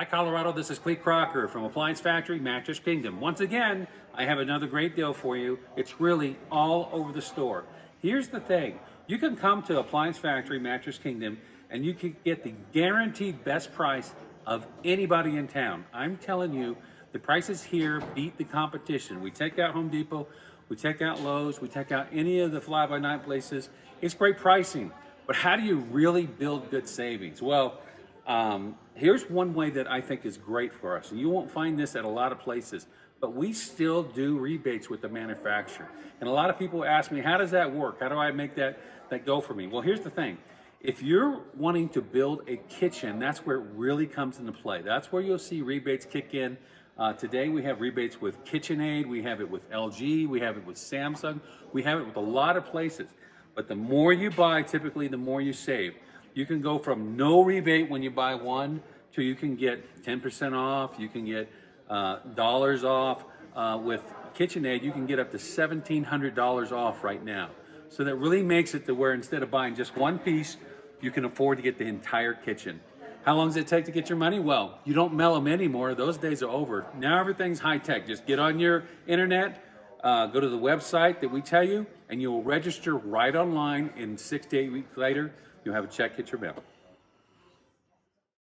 Hi, Colorado. This is Clete Crocker from Appliance Factory, Mattress Kingdom. Once again, I have another great deal for you. It's really all over the store. Here's the thing. You can come to Appliance Factory, Mattress Kingdom, and you can get the guaranteed best price of anybody in town. I'm telling you, the prices here beat the competition. We take out Home Depot, we take out Lowe's, we take out any of the fly-by-night places. It's great pricing, but how do you really build good savings? Well, here's one way that I think is great for us, and you won't find this at a lot of places, but we still do rebates with the manufacturer. And a lot of people ask me, how does that work? How do I make that go for me? Well, here's the thing. If you're wanting to build a kitchen, that's where it really comes into play. That's where you'll see rebates kick in. Today we have rebates with KitchenAid, we have it with LG, we have it with Samsung, we have it with a lot of places. But the more you buy, typically the more you save. You can go from no rebate when you buy one to you can get 10% off, you can get dollars off. With KitchenAid, you can get up to $1,700 off right now. So that really makes it to where instead of buying just one piece, you can afford to get the entire kitchen. How long does it take to get your money? Well, you don't mail them anymore. Those days are over. Now everything's high tech. Just get on your internet, go to the website that we tell you, and you'll register right online. In 6 to 8 weeks later, you'll have a check hit your mail.